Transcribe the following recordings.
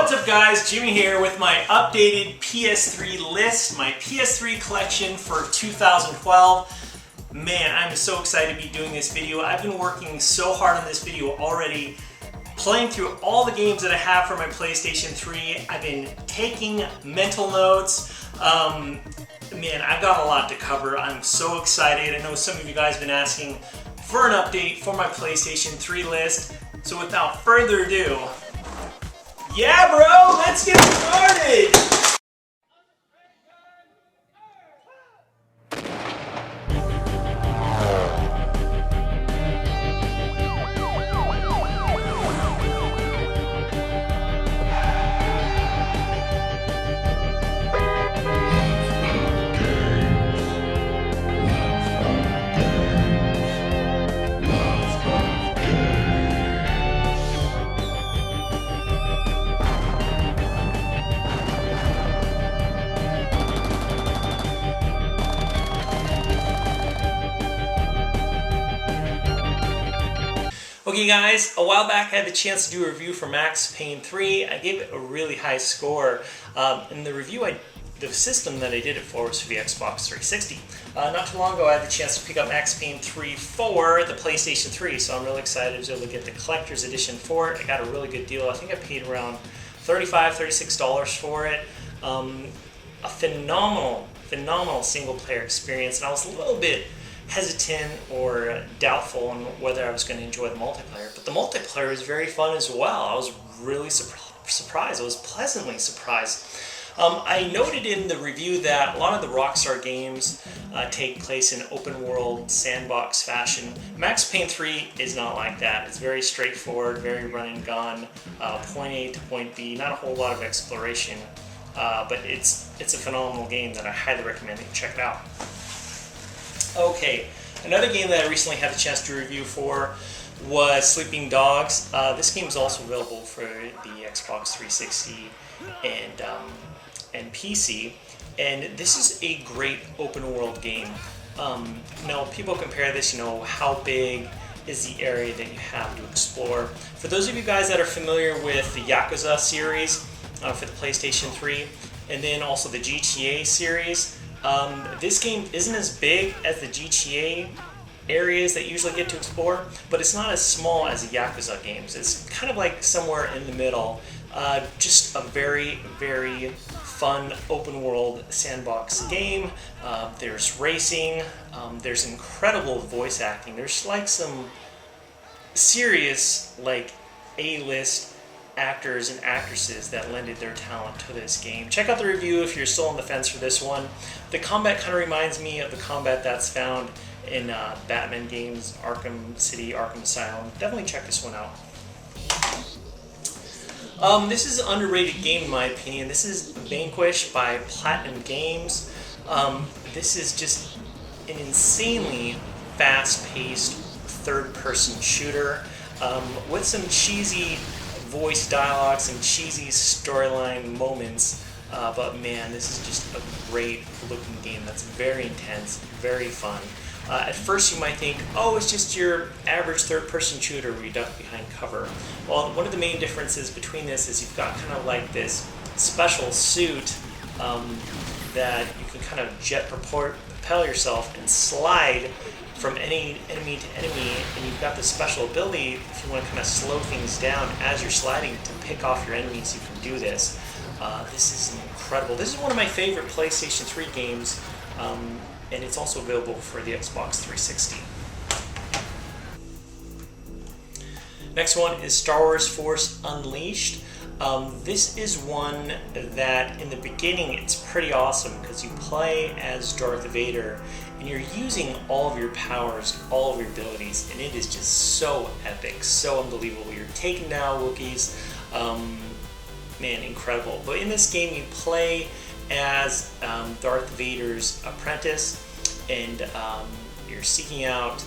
What's up guys, Jimmy here with my updated PS3 list, my PS3 collection for 2012. Man, I'm so excited to be doing this video. I've been working so hard on this video already, playing through all the games that I have for my PlayStation 3. I've been taking mental notes. Man, I've got a lot to cover. I'm so excited. I know some of you guys have been asking for an update for my PlayStation 3 list. So without further ado, yeah, bro, let's get started! Okay guys, a while back I had the chance to do a review for Max Payne 3. I gave it a really high score. In the review, the system that I did it for was for the Xbox 360. Not too long ago I had the chance to pick up Max Payne 3 for the PlayStation 3, so I'm really excited I was able to get the collector's edition for it. I got a really good deal. I think I paid around $35, $36 for it. A phenomenal single player experience, and I was a little bit hesitant or doubtful on whether I was going to enjoy the multiplayer, but the multiplayer was very fun as well. I was really surprised. I was pleasantly surprised. I noted in the review that a lot of the Rockstar games take place in open world sandbox fashion. Max Payne 3 is not like that. It's very straightforward, very run and gun, point A to point B, not a whole lot of exploration, but it's a phenomenal game that I highly recommend that you check it out. Okay, another game that I recently had a chance to review for was Sleeping Dogs. This game is also available for the Xbox 360 and PC, and this is a great open world game. Now, people compare this, how big is the area that you have to explore. For those of you guys that are familiar with the Yakuza series for the PlayStation 3, and then also the GTA series, this game isn't as big as the GTA areas that you usually get to explore, but it's not as small as the Yakuza games. It's kind of like somewhere in the middle. Just a very, very fun open world sandbox game. There's racing, there's incredible voice acting. There's like some serious A-list actors and actresses that lended their talent to this game. Check out the review if you're still on the fence for this one. The combat kind of reminds me of the combat that's found in Batman games, Arkham City, Arkham Asylum. Definitely check this one out. This is an underrated game in my opinion. This is Vanquish by Fghting Games. This is just an insanely fast-paced third-person shooter with some cheesy voice dialogue, some cheesy storyline moments, but man, this is just a great looking game that's very intense, very fun. At first you might think, oh, it's just your average third-person shooter where you duck behind cover. Well, one of the main differences between this is you've got kind of like this special suit that you can kind of propel yourself and slide from any enemy to enemy, and you've got this special ability, if you want to kind of slow things down as you're sliding to pick off your enemies, you can do this. This is incredible. This is one of my favorite PlayStation 3 games, and it's also available for the Xbox 360. Next one is Star Wars Force Unleashed. This is one that in the beginning it's pretty awesome because you play as Darth Vader and you're using all of your powers, all of your abilities, and it is just so epic, so unbelievable. You're taking down Wookiees, man, incredible. But in this game you play as Darth Vader's apprentice, and you're seeking out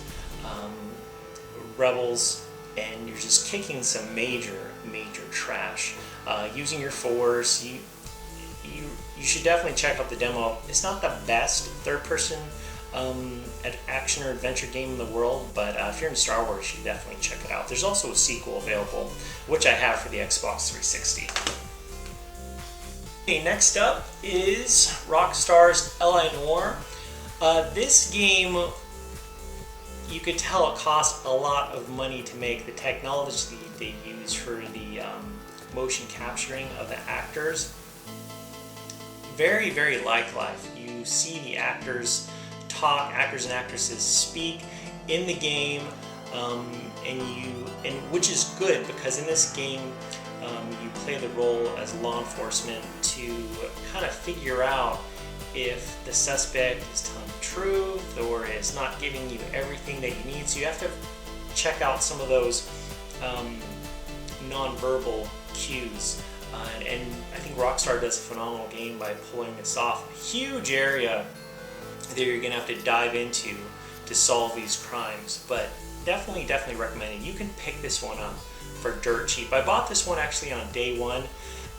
rebels, and you're just kicking some major trash. Using your force, you should definitely check out the demo. It's not the best third-person action or adventure game in the world, but if you're in Star Wars, you should definitely check it out. There's also a sequel available, which I have for the Xbox 360. Okay, next up is Rockstar's L.A. Noire. This game, you could tell it cost a lot of money to make. The technology they use for the motion capturing of the actors, very, very like life. You see the actors talk, actors and actresses speak in the game, and which is good because in this game you play the role as law enforcement to kind of figure out if the suspect is telling the truth or is not giving you everything that you need. So you have to check out some of those non-verbal cues. And I think Rockstar does a phenomenal game by pulling this off. A huge area that you're going to have to dive into to solve these crimes, but definitely recommend it. You can pick this one up for dirt cheap. I bought this one actually on day one,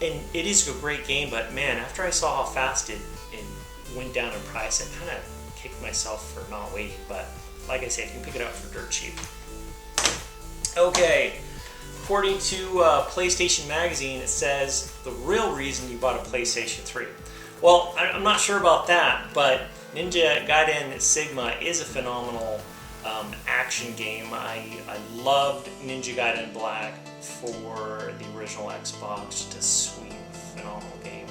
and it is a great game, but man, after I saw how fast it went down in price, I kind of kicked myself for not waiting, but like I said, you can pick it up for dirt cheap. Okay, according to PlayStation Magazine, it says the real reason you bought a PlayStation 3. Well, I'm not sure about that, but Ninja Gaiden Sigma is a phenomenal action game. I loved Ninja Gaiden Black for the original Xbox. Just a sweet, phenomenal game.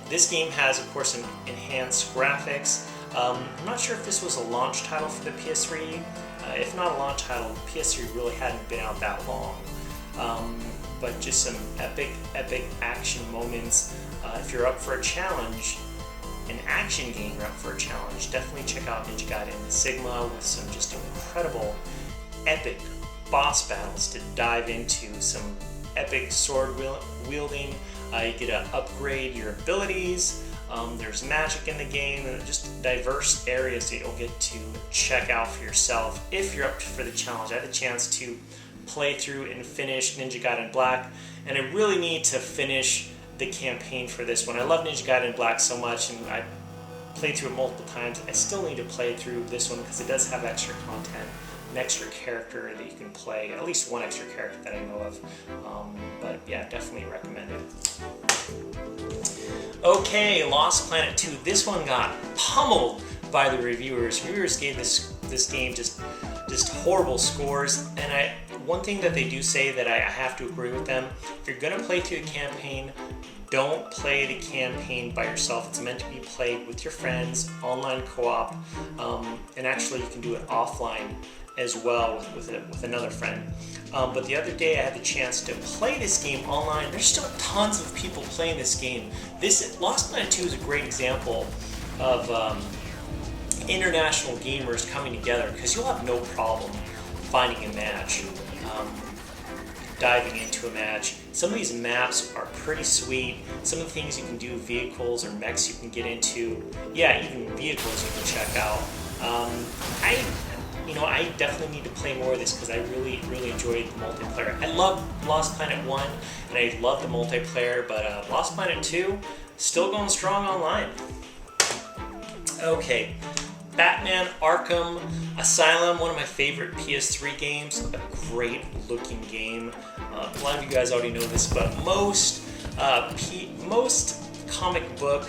This game has, of course, enhanced graphics. I'm not sure if this was a launch title for the PS3. If not a launch title, the PS3 really hadn't been out that long. But just some epic action moments. If you're up for a challenge, an action game, you're up for a challenge, definitely check out Ninja Gaiden Sigma with some just incredible, epic boss battles to dive into, some epic sword wielding. You get to upgrade your abilities. There's magic in the game, and just diverse areas that you'll get to check out for yourself if you're up for the challenge. I had a chance to play through and finish Ninja Gaiden Black, and I really need to finish the campaign for this one. I love Ninja Gaiden Black so much, and I played through it multiple times. I still need to play through this one because it does have extra content, an extra character that you can play, at least one extra character that I know of. But yeah, definitely recommend it. Okay, Lost Planet 2. This one got pummeled by the reviewers. Reviewers gave this game just horrible scores, and one thing that they do say that I have to agree with them: if you're going to play through the campaign, don't play the campaign by yourself. It's meant to be played with your friends, online co-op, and actually you can do it offline as well with another friend. But the other day I had the chance to play this game online. There's still tons of people playing this game. This Lost Planet 2 is a great example of international gamers coming together, because you'll have no problem finding a match, diving into a match. Some of these maps are pretty sweet. Some of the things you can do, vehicles or mechs you can get into, yeah, even vehicles you can check out. I definitely need to play more of this because I really enjoyed the multiplayer. I love Lost Planet 1 and I love the multiplayer, but Lost Planet 2 still going strong online. Okay, Batman Arkham Asylum, one of my favorite PS3 games. A great looking game. A lot of you guys already know this, but most comic book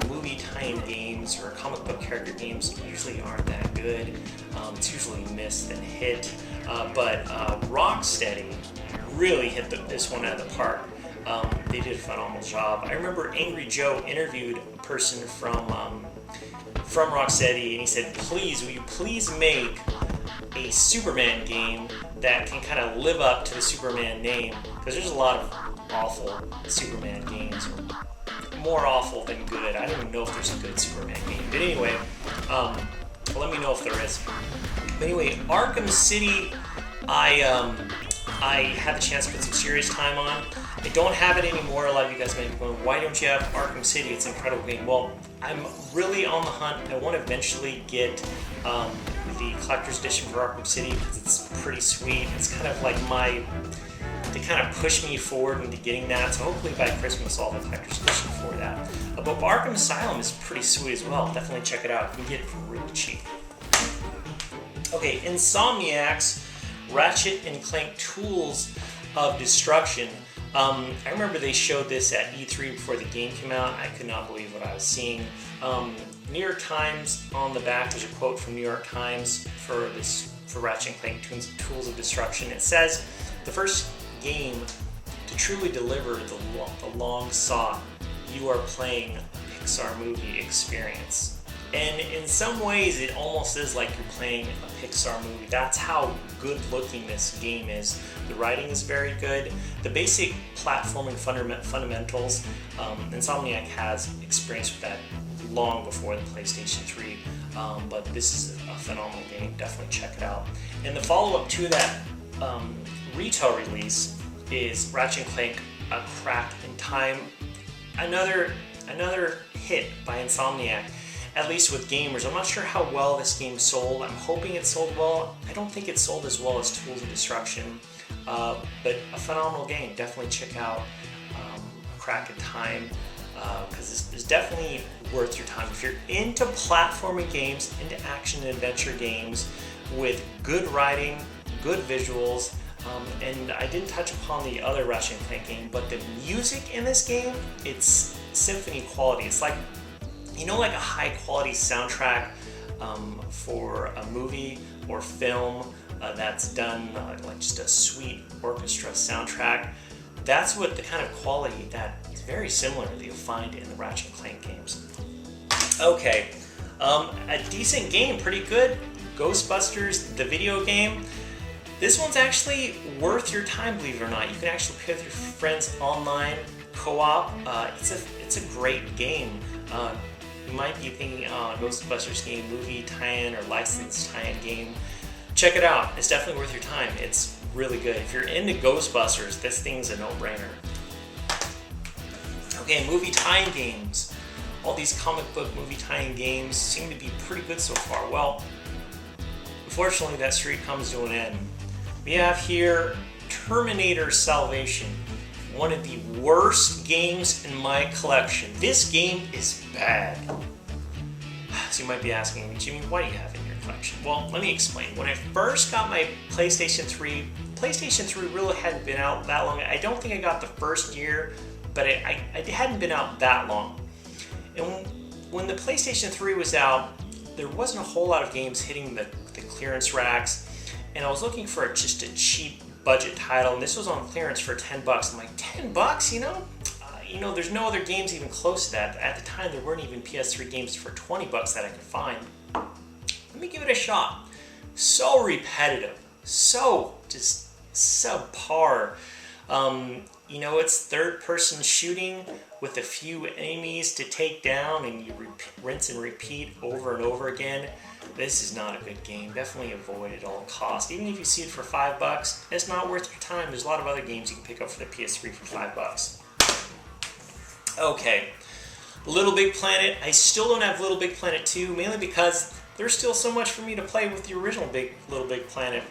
movie tie-in games or comic book character games usually aren't that good. It's usually missed and hit, but Rocksteady really hit this one out of the park. They did a phenomenal job. I remember Angry Joe interviewed a person from Rocksteady, and he said, "Please, will you please make a Superman game that can kind of live up to the Superman name?" Because there's a lot of awful Superman games, more awful than good. I don't even know if there's a good Superman game. But anyway, let me know if there is. But anyway, Arkham City, I had the chance to put some serious time on. I don't have it anymore. A lot of you guys may be going, "Why don't you have Arkham City? It's an incredible game." Well, I'm really on the hunt. I want to eventually get the collector's edition for Arkham City because it's pretty sweet. It's kind of like they kind of push me forward into getting that. So hopefully by Christmas I'll have a collector's edition for that. But Arkham Asylum is pretty sweet as well. Definitely check it out. You can get it for really cheap. Okay, Insomniac's Ratchet and Clank Tools of Destruction. I remember they showed this at E3 before the game came out. I could not believe what I was seeing. New York Times on the back, there's a quote from New York Times for Ratchet & Clank Tools of Destruction. It says, "The first game to truly deliver the long-sought, you are playing a Pixar movie experience." And in some ways, it almost is like you're playing a Pixar movie. That's how good looking this game is. The writing is very good. The basic platforming fundamentals, Insomniac has experience with that long before the PlayStation 3, but this is a phenomenal game. Definitely check it out. And the follow-up to that retail release is Ratchet & Clank: A Crack in Time. Another hit by Insomniac. At least with gamers. I'm not sure how well this game sold. I'm hoping it sold well. I don't think it sold as well as Tools of Destruction, but a phenomenal game. Definitely check out A Crack in Time, because it's definitely worth your time. If you're into platforming games, into action and adventure games with good writing, good visuals, and I didn't touch upon the other Ratchet & Clank game, but the music in this game, it's symphony quality. It's like, like a high quality soundtrack for a movie or film that's done like just a sweet orchestra soundtrack. That's what the kind of quality that is very similar that you'll find in the Ratchet & Clank games. Okay, a decent game, pretty good. Ghostbusters, the video game. This one's actually worth your time, believe it or not. You can actually play with your friends online, co-op. It's a great game. You might be thinking, Ghostbusters game, movie tie-in or licensed tie-in game. Check it out. It's definitely worth your time. It's really good. If you're into Ghostbusters, this thing's a no-brainer. Okay, movie tie-in games. All these comic book movie tie-in games seem to be pretty good so far. Well, unfortunately, that streak comes to an end. We have here Terminator Salvation. One of the worst games in my collection. This game is bad. So you might be asking me, Jimmy, why do you have it in your collection? Well, let me explain. When I first got my PlayStation 3 really hadn't been out that long. I don't think I got the first year, but it hadn't been out that long. And when the PlayStation 3 was out, there wasn't a whole lot of games hitting the clearance racks, and I was looking for just a cheap budget title, and this was on clearance for $10. I'm like, $10, there's no other games even close to that. At the time, there weren't even PS3 games for $20 that I could find. Let me give it a shot. So repetitive, so just subpar. It's third-person shooting with a few enemies to take down, and you rinse and repeat over and over again. This is not a good game. Definitely avoid it at all costs. Even if you see it for $5, it's not worth your time. There's a lot of other games you can pick up for the PS3 for $5. Okay, Little Big Planet. I still don't have Little Big Planet 2, mainly because there's still so much for me to play with the original Little Big Planet.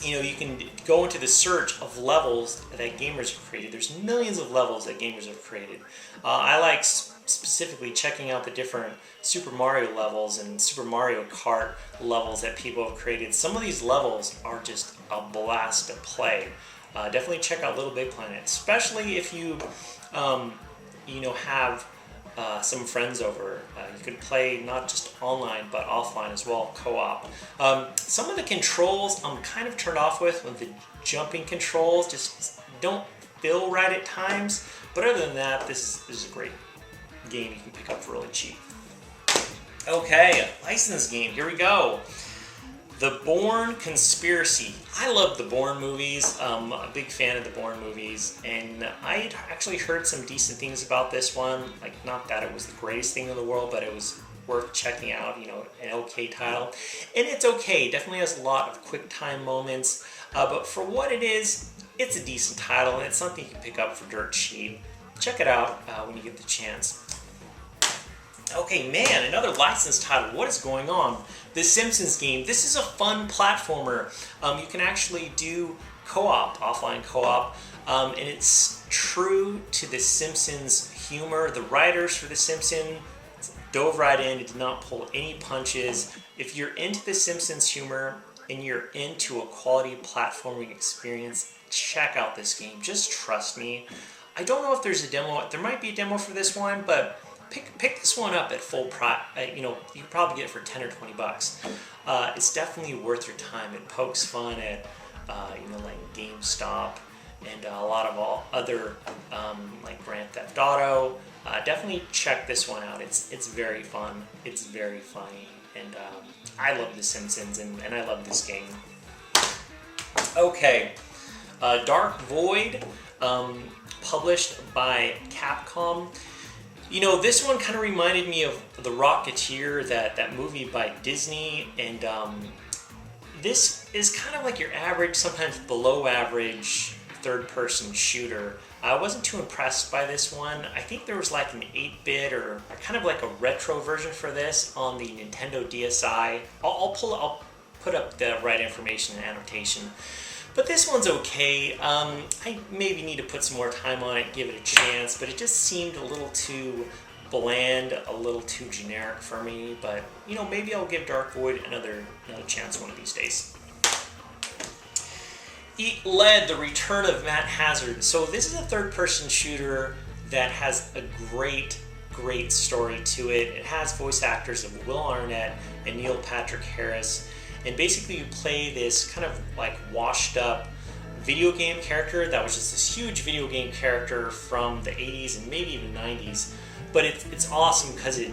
You can go into the search of levels that gamers have created. There's millions of levels that gamers have created. I like specifically checking out the different Super Mario levels and Super Mario Kart levels that people have created. Some of these levels are just a blast to play. Definitely check out Little Big Planet, especially if you, have some friends over. You can play not just online but offline as well, co-op. Some of the controls I'm kind of turned off with the jumping controls just don't feel right at times. But other than that, this is a great game you can pick up for really cheap. Okay, a licensed game. Here we go. The Bourne Conspiracy. I love the Bourne movies. I'm a big fan of the Bourne movies, and I actually heard some decent things about this one. Like, not that it was the greatest thing in the world, but it was worth checking out. An okay title, and it's okay. Definitely has a lot of quick time moments, but for what it is, it's a decent title, and it's something you can pick up for dirt cheap. Check it out when you get the chance. Okay, man, another licensed title. What is going on? The Simpsons game. This is a fun platformer. You can actually do co-op, offline co-op, and it's true to The Simpsons humor. The writers for The Simpsons dove right in and did not pull any punches. If you're into The Simpsons humor and you're into a quality platforming experience, check out this game. Just trust me. I don't know if there's a demo. There might be a demo for this one, but pick this one up at full price. You know, you can probably get it for 10 or 20 bucks. It's definitely worth your time. It pokes fun at you know, like GameStop and a lot of other like Grand Theft Auto. Definitely check this one out. It's very fun. It's very funny, and I love The Simpsons, and I love this game. Okay, Dark Void, published by Capcom. You know, this one kind of reminded me of The Rocketeer, that movie by Disney, and this is kind of like your average, sometimes below average, third-person shooter. I wasn't too impressed by this one. I think there was like an 8-bit or kind of like a retro version for this on the Nintendo DSi. I'll put up the right information and annotation. But this one's okay. I maybe need to put some more time on it, give it a chance, but it just seemed a little too bland, a little too generic for me. But, you know, maybe I'll give Dark Void another chance one of these days. Eat Lead, The Return of Matt Hazard. So this is a third-person shooter that has a great story to it. It has voice actors of Will Arnett and Neil Patrick Harris. And basically you play this kind of like washed up video game character that was just this huge video game character from the 80s and maybe even 90s. But it's awesome because it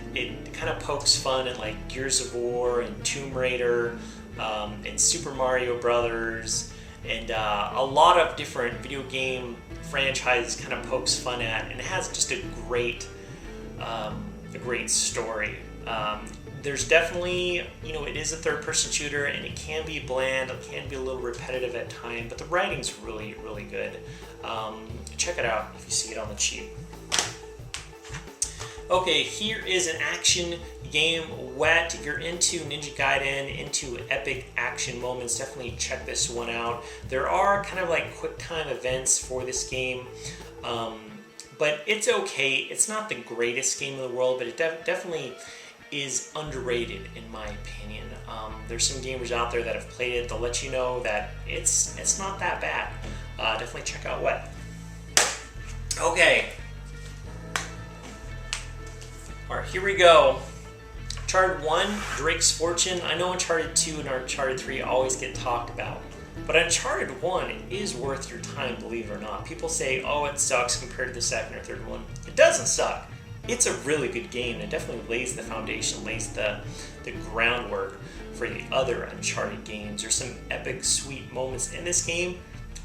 kind of pokes fun at like Gears of War and Tomb Raider and Super Mario Brothers and a lot of different video game franchises kind of pokes fun at, and it has just a great story. There's definitely, you know, it is a third-person shooter, and it can be bland, it can be a little repetitive at times, but the writing's really, really good. Check it out if you see it on the cheap. Okay, here is an action game, Wet. If you're into Ninja Gaiden, into epic action moments, definitely check this one out. There are kind of like quick time events for this game, but it's okay. It's not the greatest game in the world, but it definitely is underrated in my opinion. There's some gamers out there that have played it. They'll let you know that it's not that bad. Definitely check out Wet. Okay. Alright, here we go. Uncharted 1, Drake's Fortune. I know Uncharted 2 and Uncharted 3 always get talked about, but Uncharted 1 is worth your time, believe it or not. People say, oh, it sucks compared to the second or third one. It doesn't suck. It's a really good game, and it definitely lays the foundation, lays the groundwork for the other Uncharted games. There's some epic, sweet moments in this game,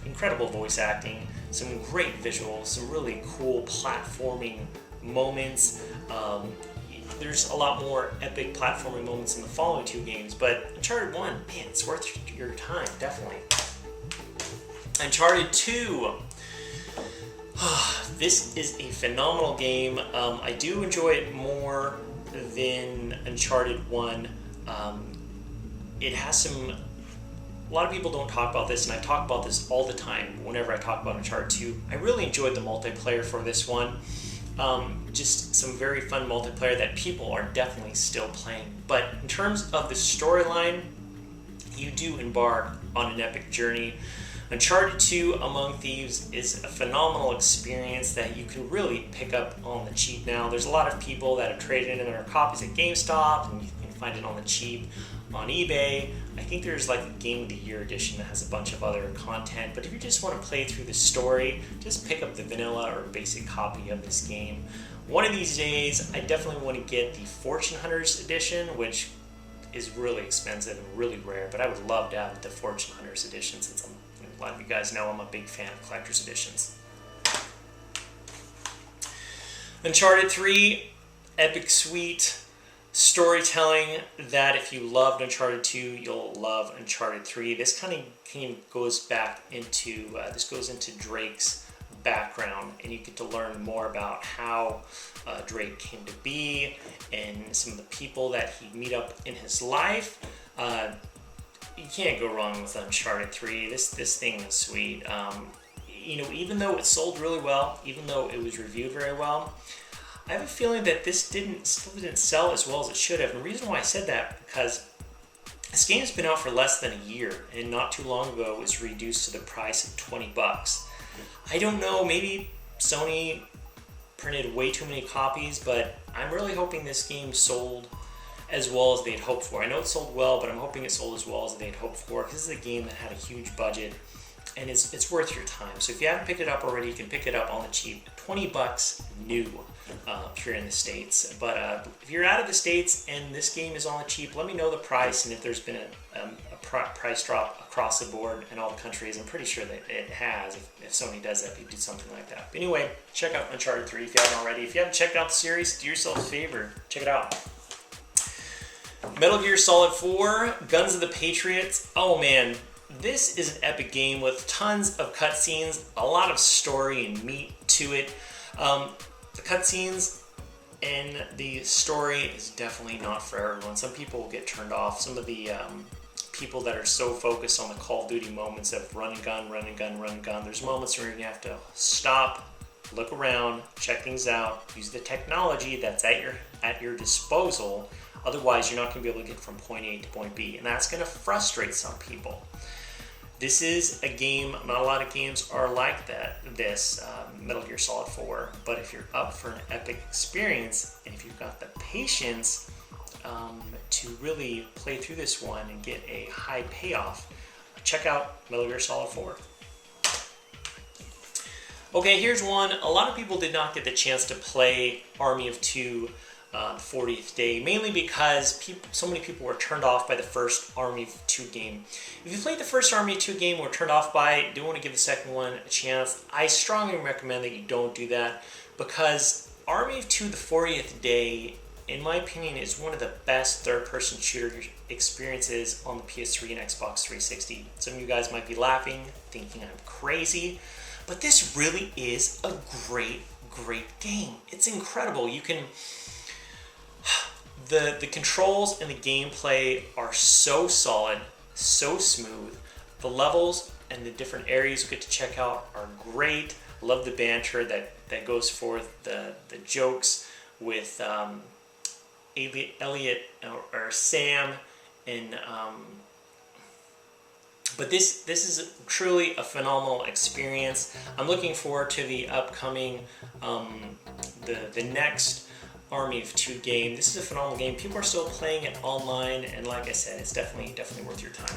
incredible voice acting, some great visuals, some really cool platforming moments. There's a lot more epic platforming moments in the following two games, but Uncharted 1, man, it's worth your time, definitely. Uncharted 2. This is a phenomenal game. I do enjoy it more than Uncharted 1. It has some... A lot of people don't talk about this, and I talk about this all the time whenever I talk about Uncharted 2. I really enjoyed the multiplayer for this one. Just some very fun multiplayer that people are definitely still playing. But in terms of the storyline, you do embark on an epic journey. Uncharted 2 Among Thieves is a phenomenal experience that you can really pick up on the cheap now. There's a lot of people that have traded in their copies at GameStop, and you can find it on the cheap on eBay. I think there's like a Game of the Year edition that has a bunch of other content, but if you just want to play through the story, just pick up the vanilla or basic copy of this game. One of these days, I definitely want to get the Fortune Hunters edition, which is really expensive and really rare, but I would love to have the Fortune Hunters edition, since a lot of you guys know I'm a big fan of collector's editions. Uncharted 3, epic sweet storytelling that if you loved Uncharted 2, you'll love Uncharted 3. This kind of goes back into, this goes into Drake's background, and you get to learn more about how Drake came to be and some of the people that he meet up in his life. You can't go wrong with Uncharted 3. This thing is sweet. You know, even though it sold really well, even though it was reviewed very well, I have a feeling that this still didn't sell as well as it should have. And the reason why I said that, because This game's been out for less than a year, and not too long ago it was reduced to the price of $20. I don't know, maybe Sony printed way too many copies, but I'm really hoping this game sold as well as they'd hoped for. I know it sold well, but I'm hoping it sold as well as they'd hoped for, because this is a game that had a huge budget, and it's worth your time. So if you haven't picked it up already, you can pick it up on the cheap. $20 new if you're in the States. But if you're out of the States and this game is on the cheap, let me know the price and if there's been a price drop across the board in all the countries. I'm pretty sure that it has. If Sony does that, they do something like that. But anyway, check out Uncharted 3 if you haven't already. If you haven't checked out the series, do yourself a favor. Check it out. Metal Gear Solid 4, Guns of the Patriots. Oh man, this is an epic game with tons of cutscenes, a lot of story and meat to it. The cutscenes and the story is definitely not for everyone. Some people will get turned off. Some of the people that are so focused on the Call of Duty moments of run and gun, run and gun, run and gun. There's moments where you have to stop, look around, check things out, use the technology that's at your disposal. Otherwise, you're not going to be able to get from point A to point B, and that's going to frustrate some people. This is a game, not a lot of games are like that, Metal Gear Solid 4, but if you're up for an epic experience, and if you've got the patience to really play through this one and get a high payoff, check out Metal Gear Solid 4. Okay, here's one. A lot of people did not get the chance to play Army of Two the 40th day, mainly because so many people were turned off by the first Army of Two game. If you played the first Army of Two game and were turned off by it, do want to give the second one a chance, I strongly recommend that you don't do that, because Army of Two the 40th day, in my opinion, is one of the best third-person shooter experiences on the PS3 and Xbox 360. Some of you guys might be laughing, thinking I'm crazy, but this really is a great game. It's incredible. You can... The controls and the gameplay are so solid, so smooth. The levels and the different areas you get to check out are great. Love the banter that goes forth, the jokes with Elliot or Sam, and but this is truly a phenomenal experience. I'm looking forward to the upcoming the next Army of Two game. This is a phenomenal game. People are still playing it online, and like I said, it's definitely worth your time.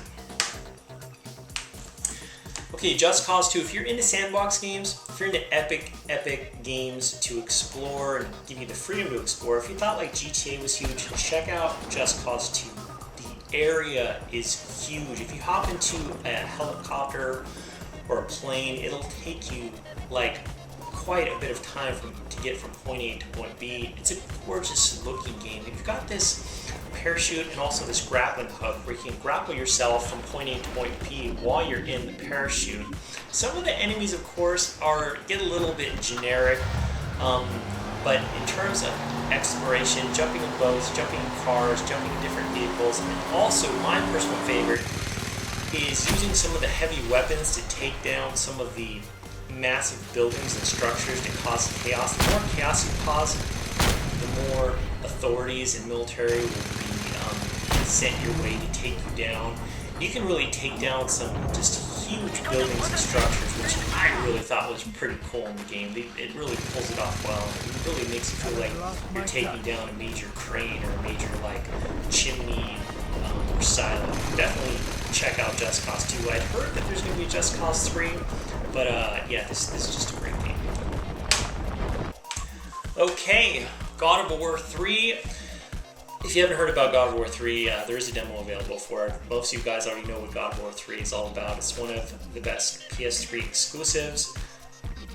Okay, Just Cause 2. If you're into sandbox games, if you're into epic games to explore and give you the freedom to explore, if you thought like GTA was huge, check out Just Cause 2. The area is huge. If you hop into a helicopter or a plane, it'll take you like quite a bit of time to get from point A to point B. It's a gorgeous looking game. You've got this parachute and also this grappling hook where you can grapple yourself from point A to point B while you're in the parachute. Some of the enemies, of course, get a little bit generic, but in terms of exploration, jumping in boats, jumping in cars, jumping in different vehicles, and also my personal favorite is using some of the heavy weapons to take down some of the massive buildings and structures to cause chaos. The more chaos you cause, the more authorities and military will be sent your way to take you down. You can really take down some just huge buildings and structures, which I really thought was pretty cool in the game. It really pulls it off well. It really makes you feel like you're taking down a major crane or a major like chimney or silo. Definitely check out Just Cause 2. I'd heard that there's going to be Just Cause 3, but yeah, this is just a great game. Okay, God of War 3. If you haven't heard about God of War 3, there is a demo available for it. Most of you guys already know what God of War 3 is all about. It's one of the best PS3 exclusives,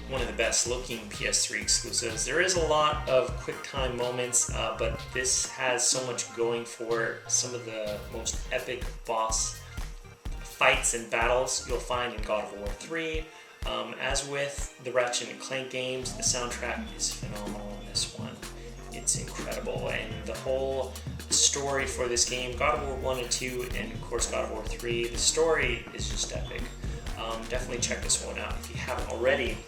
one of the best looking PS3 exclusives. There is a lot of quick time moments, but this has so much going for it. Some of the most epic boss fights and battles you'll find in God of War 3. As with the Ratchet & Clank games, the soundtrack is phenomenal in this one. It's incredible, and the whole story for this game, God of War 1 and 2, and of course God of War 3, the story is just epic. Definitely check this one out if you haven't already.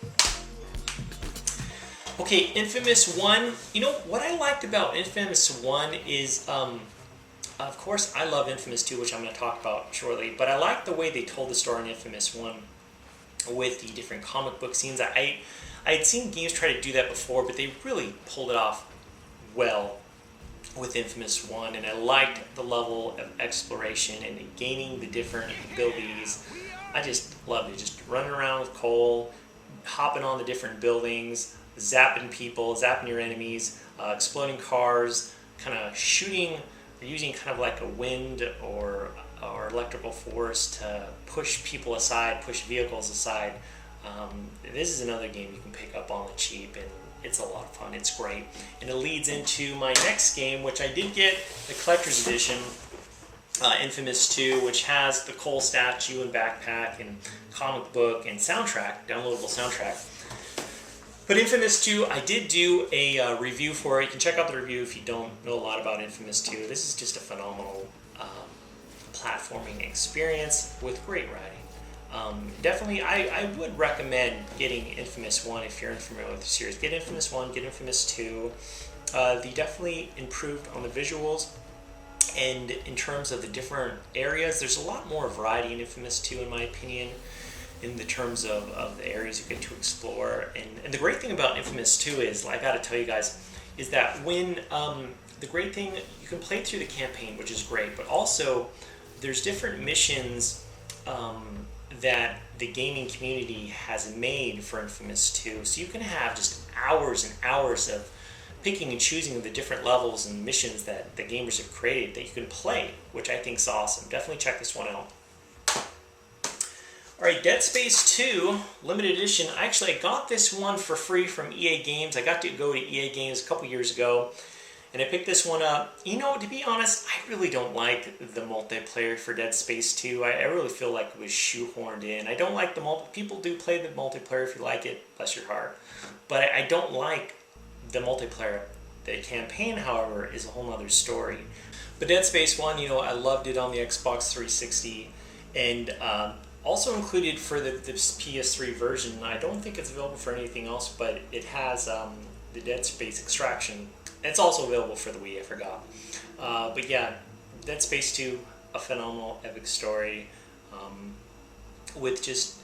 Okay, Infamous 1. You know, what I liked about Infamous 1 is Of course, I love Infamous 2, which I'm going to talk about shortly, but I like the way they told the story in Infamous 1 with the different comic book scenes. I had seen games try to do that before, but they really pulled it off well with Infamous 1, and I liked the level of exploration and gaining the different abilities. I just loved it, just running around with Cole, hopping on the different buildings, zapping people, zapping your enemies, exploding cars, kind of shooting, using kind of like a wind or electrical force to push people aside, push vehicles aside. This is another game you can pick up on the cheap, and it's a lot of fun. It's great. And it leads into my next game, which I did get the collector's edition, Infamous 2, which has the Cole statue and backpack and comic book and soundtrack, downloadable soundtrack. But Infamous 2, I did do a review for it. You can check out the review if you don't know a lot about Infamous 2. This is just a phenomenal platforming experience with great writing. Definitely, I would recommend getting Infamous 1 if you're unfamiliar with the series. Get Infamous 1, get Infamous 2. They definitely improved on the visuals, and in terms of the different areas, there's a lot more variety in Infamous 2, in my opinion, in the terms of the areas you get to explore. And the great thing about Infamous 2 is, I gotta tell you guys, is that when, the great thing, you can play through the campaign, which is great, but also there's different missions that the gaming community has made for Infamous 2, so you can have just hours and hours of picking and choosing the different levels and missions that the gamers have created that you can play, which I think is awesome. Definitely check this one out. Alright, Dead Space 2 Limited Edition. I got this one for free from EA Games. I got to go to EA Games a couple years ago, and I picked this one up. You know, to be honest, I really don't like the multiplayer for Dead Space 2. I really feel like it was shoehorned in. I don't like the people do play the multiplayer if you like it, bless your heart. But I don't like the multiplayer. The campaign, however, is a whole other story. But Dead Space 1, you know, I loved it on the Xbox 360, and also included for the PS3 version. I don't think it's available for anything else, but it has the Dead Space Extraction. It's also available for the Wii, I forgot. But yeah, Dead Space 2, a phenomenal, epic story with just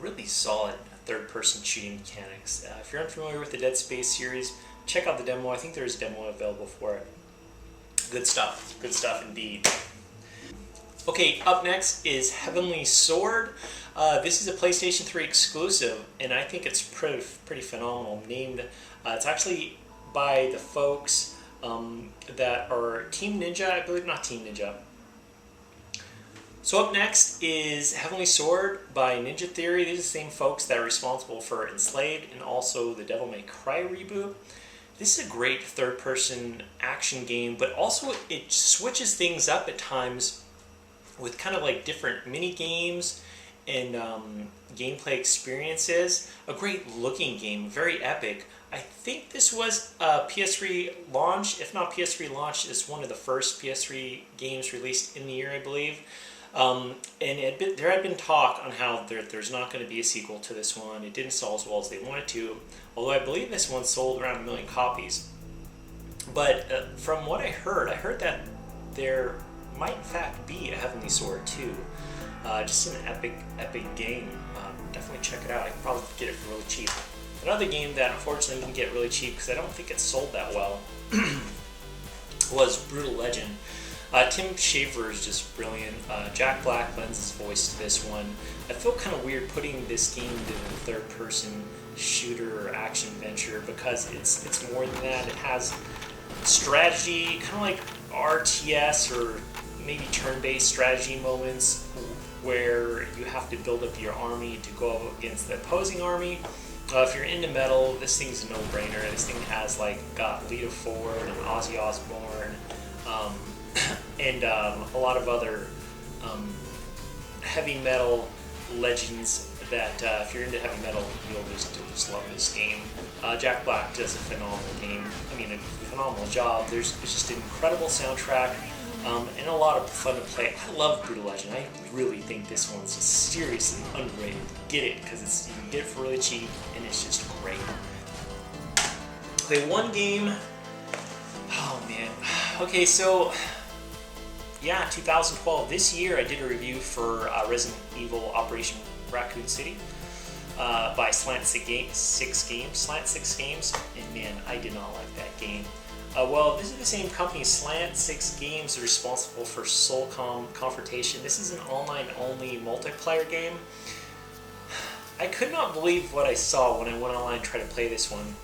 really solid third-person shooting mechanics. If you're unfamiliar with the Dead Space series, check out the demo. I think there's a demo available for it. Good stuff indeed. Okay, up next is Heavenly Sword. This is a PlayStation 3 exclusive, and I think it's pretty phenomenal. It's actually by the folks that are Team Ninja, I believe, not Team Ninja. So up next is Heavenly Sword by Ninja Theory. These are the same folks that are responsible for Enslaved and also the Devil May Cry reboot. This is a great third-person action game, but also it switches things up at times with kind of like different mini games and gameplay experiences. A great looking game, very epic. I think this was a PS3 launch. If not PS3 launch, it's one of the first PS3 games released in the year, I believe. And there had been talk on how there's not going to be a sequel to this one. It didn't sell as well as they wanted to, although I believe this one sold around 1 million copies. But from what I heard that there might in fact be a Heavenly Sword 2. Just an epic game. Definitely check it out. I can probably get it for really cheap. Another game that unfortunately didn't get really cheap because I don't think it sold that well was Brutal Legend. Tim Schafer is just brilliant. Jack Black lends his voice to this one. I feel kind of weird putting this game into a third-person shooter or action adventure because it's more than that. It has strategy, kind of like RTS or maybe turn-based strategy moments where you have to build up your army to go up against the opposing army. If you're into metal, this thing's a no-brainer. This thing has got Lita Ford and Ozzy Osbourne, and a lot of other heavy metal legends that if you're into heavy metal, you'll just love this game. Jack Black does a phenomenal job. There's just an incredible soundtrack and a lot of fun to play. I love Brutal Legend. I really think this one's just seriously underrated. Get it, because you can get it for really cheap, and it's just great. Okay, one game. Oh man. Okay, so yeah, 2012. This year I did a review for Resident Evil Operation Raccoon City by Slant 6 Games, and man, I did not like that game. Well, this is the same company, Slant 6 Games, responsible for Soulcom Confrontation. This is an online-only multiplayer game. I could not believe what I saw when I went online and tried to play this one.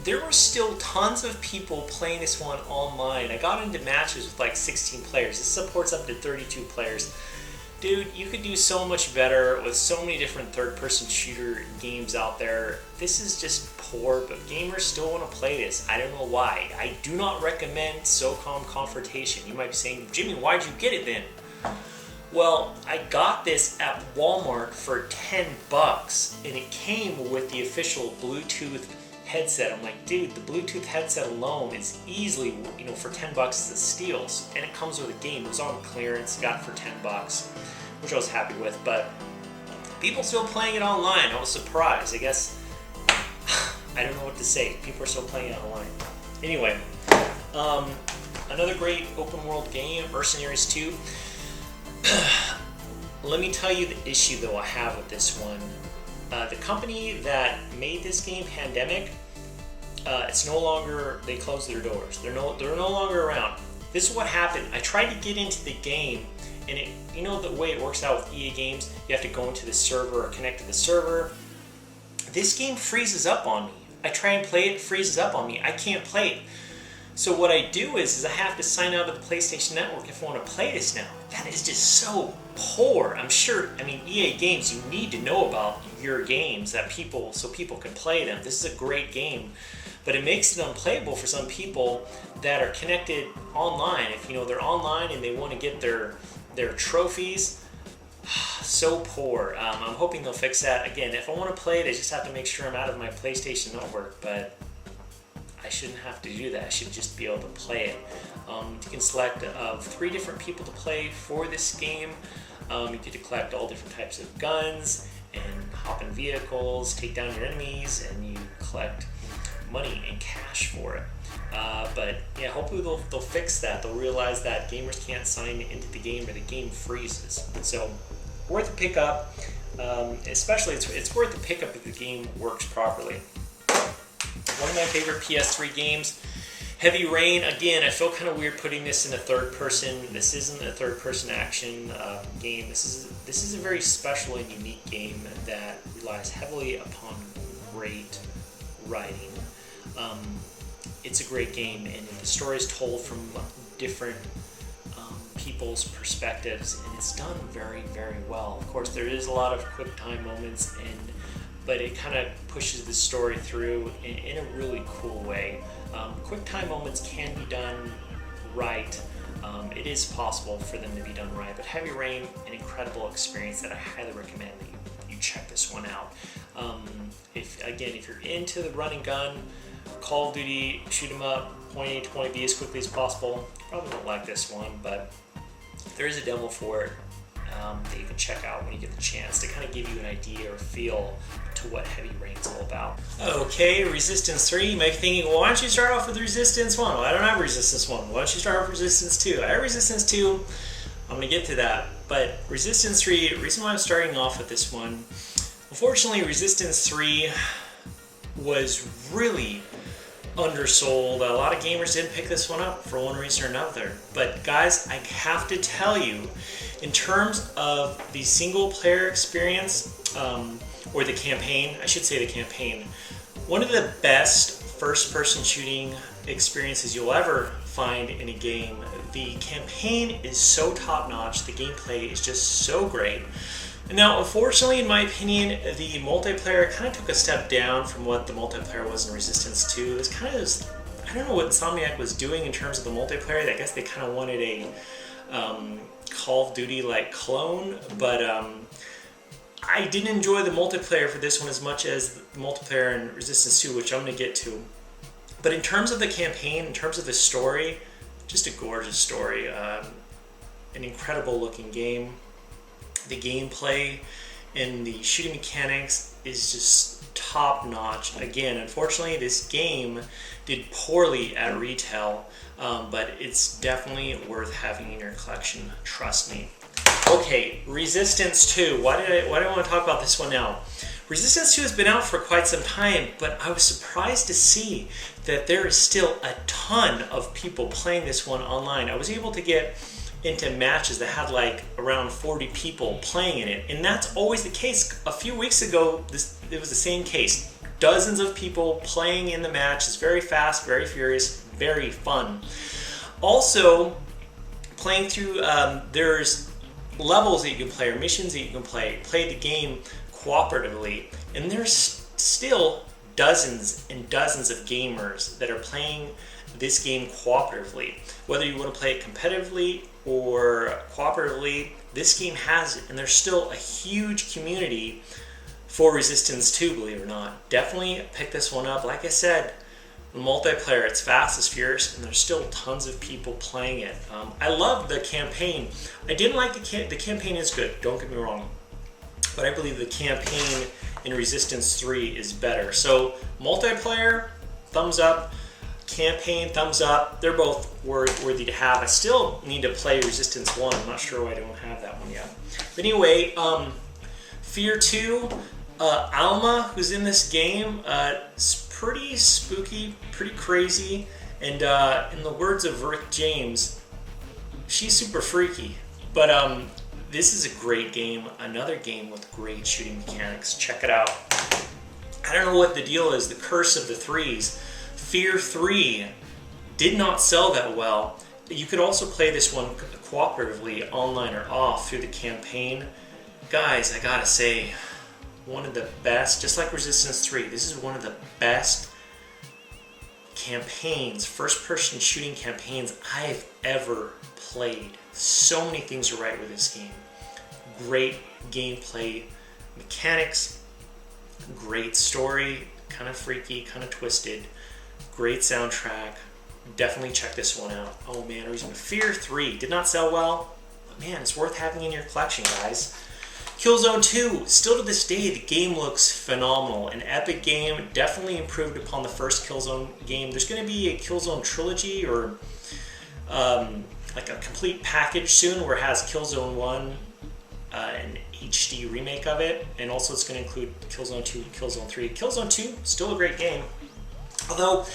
There were still tons of people playing this one online. I got into matches with like 16 players. This supports up to 32 players. Dude, you could do so much better with so many different third-person shooter games out there. This is just poor, but gamers still want to play this. I don't know why. I do not recommend SOCOM Confrontation. You might be saying, Jimmy, why'd you get it then? Well, I got this at Walmart for 10 bucks, and it came with the official Bluetooth headset. I'm like, dude, the Bluetooth headset alone is easily, for 10 bucks it's a steal. And it comes with a game. It was on clearance, got it for 10 bucks, which I was happy with. But people still playing it online. I was surprised. I guess, I don't know what to say. People are still playing it online. Anyway, another great open world game, Mercenaries 2. Let me tell you the issue though I have with this one. The company that made this game, Pandemic, it's no longer, they closed their doors. They're no longer around. This is what happened. I tried to get into the game, and the way it works out with EA games, you have to go into the server or connect to the server. This game freezes up on me. I try and play it, it freezes up on me. I can't play it. So what I do is I have to sign out of the PlayStation Network if I want to play this now. That is just so poor. I'm sure, EA games, you need to know about your games so people can play them. This is a great game, but it makes it unplayable for some people that are connected online. If they're online and they want to get their trophies, so poor. I'm hoping they'll fix that. Again, if I want to play it, I just have to make sure I'm out of my PlayStation Network, but I shouldn't have to do that. I should just be able to play it. You can select 3 different people to play for this game. You get to collect all different types of guns and hop in vehicles, take down your enemies, and you collect money and cash for it. But yeah, hopefully they'll fix that. They'll realize that gamers can't sign into the game or the game freezes. So worth a pickup. Especially it's worth a pickup if the game works properly. One of my favorite PS3 games, Heavy Rain. Again, I feel kind of weird putting this in a third person. This isn't a third person action game. This is a very special and unique game that relies heavily upon great writing. It's a great game, and the story is told from different people's perspectives, and it's done very, very well. Of course, there is a lot of quick time moments, but it kind of pushes the story through in a really cool way. Quick time moments can be done right. It is possible for them to be done right, but Heavy Rain, an incredible experience that I highly recommend that you check this one out. If you're into the run and gun, Call of Duty, shoot 'em up, point A to point B as quickly as possible, you probably won't like this one, but there is a demo for it that you can check out when you get the chance to kind of give you an idea or feel to what Heavy Rain's all about. Okay, Resistance 3. You might be thinking, well, why don't you start off with Resistance 1? Well, I don't have Resistance 1. Why don't you start off with Resistance 2? I have Resistance 2. I'm going to get to that. But Resistance 3, the reason why I'm starting off with this one, unfortunately, Resistance 3 was really undersold. A lot of gamers didn't pick this one up for one reason or another. But guys, I have to tell you, in terms of the single player experience, or the campaign, I should say the campaign, one of the best first person shooting experiences you'll ever find in a game. The campaign is so top notch, the gameplay is just so great. Now, unfortunately, in my opinion, the multiplayer kind of took a step down from what the multiplayer was in Resistance 2. It was kind of, I don't know what Insomniac was doing in terms of the multiplayer. I guess they kind of wanted a Call of Duty-like clone, but I didn't enjoy the multiplayer for this one as much as the multiplayer in Resistance 2, which I'm going to get to. But in terms of the campaign, in terms of the story, just a gorgeous story. An incredible looking game. The gameplay and the shooting mechanics is just top notch. Again, unfortunately, this game did poorly at retail, but it's definitely worth having in your collection, trust me. Okay, Resistance 2. Why do I want to talk about this one now? Resistance 2 has been out for quite some time, but I was surprised to see that there is still a ton of people playing this one online. I was able to get into matches that had like around 40 people playing in it, and that's always the case. A few weeks ago, it was the same case. Dozens of people playing in the match. It's very fast, very furious, very fun. Also, playing through, there's levels that you can play or missions that you can play the game cooperatively, and there's still dozens and dozens of gamers that are playing this game cooperatively. Whether you want to play it competitively or cooperatively, this game has it, and there's still a huge community for Resistance 2, believe it or not. Definitely pick this one up. Like I said, the multiplayer, it's fast, it's furious, and there's still tons of people playing it. I love the campaign. I didn't like the campaign is good, don't get me wrong, but I believe the campaign in Resistance 3 is better. So multiplayer, thumbs up. Campaign, thumbs up. They're both worthy to have. I still need to play Resistance 1. I'm not sure why I don't have that one yet. But anyway, Fear 2, Alma, who's in this game, is pretty spooky, pretty crazy, and in the words of Rick James, she's super freaky. But this is a great game, another game with great shooting mechanics. Check it out. I don't know what the deal is, the curse of the threes. Fear 3 did not sell that well. You could also play this one cooperatively, online or off, through the campaign. Guys, I gotta say, one of the best, just like Resistance 3, this is one of the best campaigns, first-person shooting campaigns I've ever played. So many things are right with this game. Great gameplay mechanics, great story, kind of freaky, kind of twisted. Great soundtrack. Definitely check this one out. Oh man, Fear 3 did not sell well, but man, it's worth having in your collection, guys. Killzone 2, still to this day, the game looks phenomenal. An epic game, definitely improved upon the first Killzone game. There's going to be a Killzone trilogy or like a complete package soon where it has Killzone 1, an HD remake of it, and also it's going to include Killzone 2, Killzone 3. Killzone 2, still a great game. Although,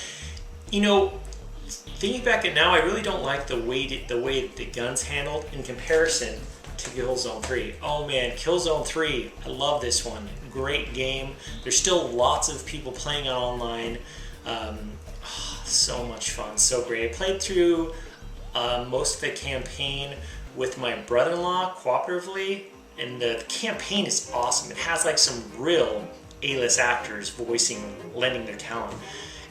you know, thinking back at now, I really don't like the way the gun's handled in comparison to Killzone 3. Oh man, Killzone 3, I love this one. Great game. There's still lots of people playing it online. So much fun, so great. I played through most of the campaign with my brother-in-law cooperatively, and the campaign is awesome. It has like some real A-list actors lending their talent.